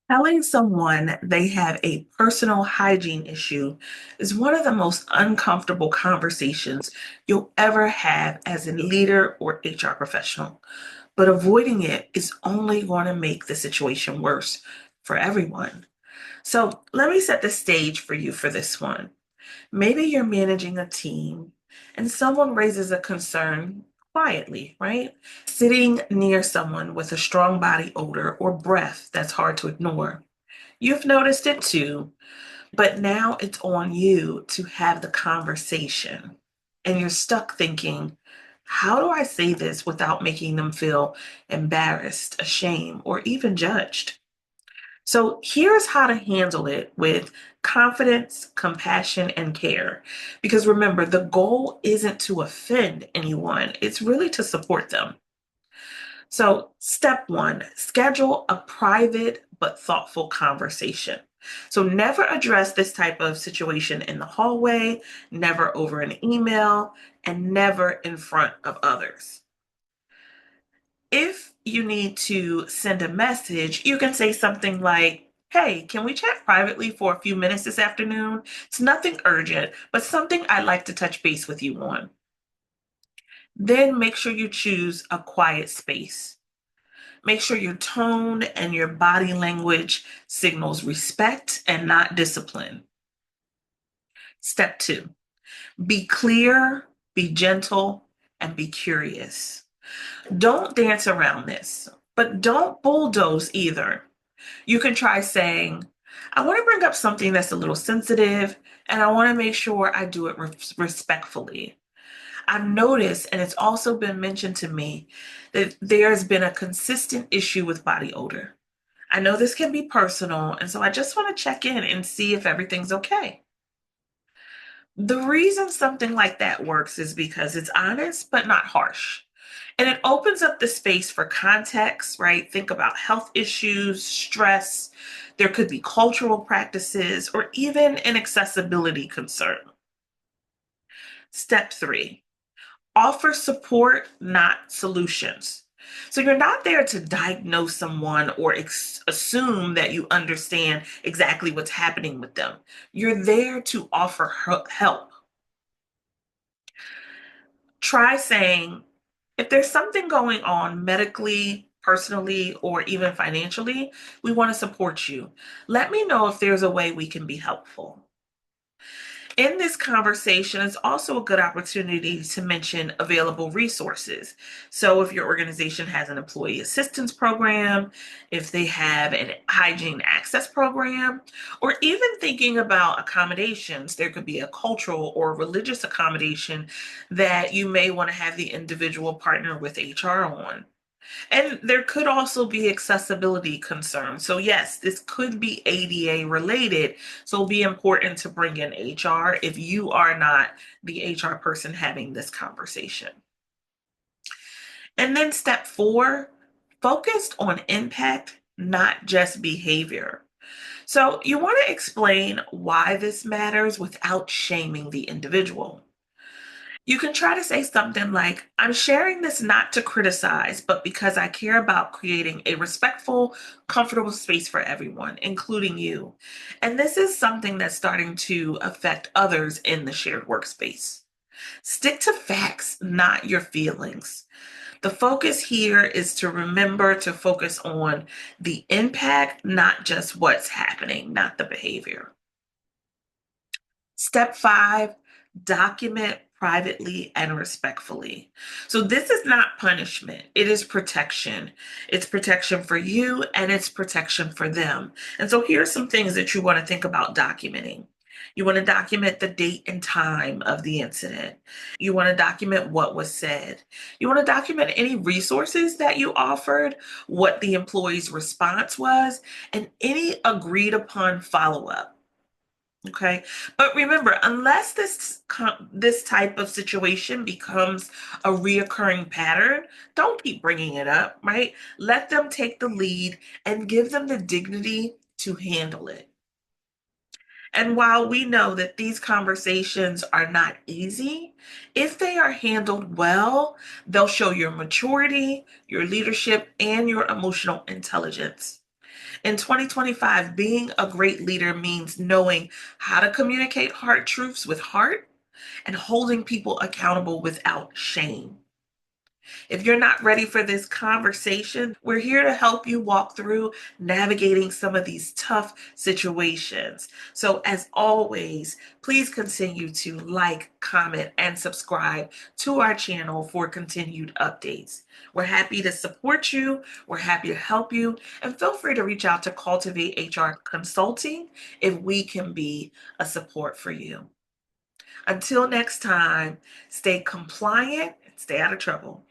Telling someone they have a personal hygiene issue is one of the most uncomfortable conversations you'll ever have as a leader or HR professional. But avoiding it is only going to make the situation worse for everyone. So let me set the stage for you for this one. Maybe you're managing a team and someone raises a concern quietly, right? Sitting near someone with a strong body odor or breath that's hard to ignore. You've noticed it too, but now it's on you to have the conversation. And you're stuck thinking, how do I say this without making them feel embarrassed, ashamed, or even judged? So here's how to handle it with confidence, compassion, and care. Because remember, the goal isn't to offend anyone, it's really to support them. So, step one, schedule a private but thoughtful conversation. So, never address this type of situation in the hallway, never over an email, and never in front of others. If you need to send a message, you can say something like, "Hey, can we chat privately for a few minutes this afternoon? It's nothing urgent, but something I'd like to touch base with you on." Then make sure you choose a quiet space. Make sure your tone and your body language signals respect and not discipline. Step two, be clear, be gentle, and be curious. Don't dance around this, but don't bulldoze either. You can try saying, "I want to bring up something that's a little sensitive, and I want to make sure I do it respectfully. I've noticed, and it's also been mentioned to me, that there's been a consistent issue with body odor. I know this can be personal, and so I just want to check in and see if everything's okay." The reason something like that works is because it's honest but not harsh. And it opens up the space for context, right? Think about health issues, stress. There could be cultural practices or even an accessibility concern. Step three, offer support, not solutions. So you're not there to diagnose someone or assume that you understand exactly what's happening with them. You're there to offer help. Try saying, if there's something going on medically, personally, or even financially, we want to support you. Let me know if there's a way we can be helpful. In this conversation, it's also a good opportunity to mention available resources. So, if your organization has an employee assistance program, if they have an hygiene access program, or even thinking about accommodations, there could be a cultural or religious accommodation that you may want to have the individual partner with HR on. And there could also be accessibility concerns. So, yes, this could be ADA related. So, it'll be important to bring in HR if you are not the HR person having this conversation. And then, step four, focused on impact, not just behavior. So, you want to explain why this matters without shaming the individual. You can try to say something like, "I'm sharing this not to criticize, but because I care about creating a respectful, comfortable space for everyone, including you. And this is something that's starting to affect others in the shared workspace." Stick to facts, not your feelings. The focus here is to remember to focus on the impact, not just what's happening, not the behavior. Step five, document privately and respectfully. So, this is not punishment, it is protection. It's protection for you and it's protection for them. And so, here are some things that you want to think about documenting. You want to document the date and time of the incident. You want to document what was said. You want to document any resources that you offered, what the employee's response was, and any agreed upon follow up. Okay. But remember, unless this type of situation becomes a reoccurring pattern, don't keep bringing it up, right? Let them take the lead and give them the dignity to handle it. And while we know that these conversations are not easy, if they are handled well, they'll show your maturity, your leadership, and your emotional intelligence. In 2025, being a great leader means knowing how to communicate hard truths with heart and holding people accountable without shame. If you're not ready for this conversation, we're here to help you walk through navigating some of these tough situations. So, as always, please continue to like, comment, and subscribe to our channel for continued updates. We're happy to support you, we're happy to help you, and feel free to reach out to Cultivate HR Consulting if we can be a support for you. Until next time, stay compliant and stay out of trouble.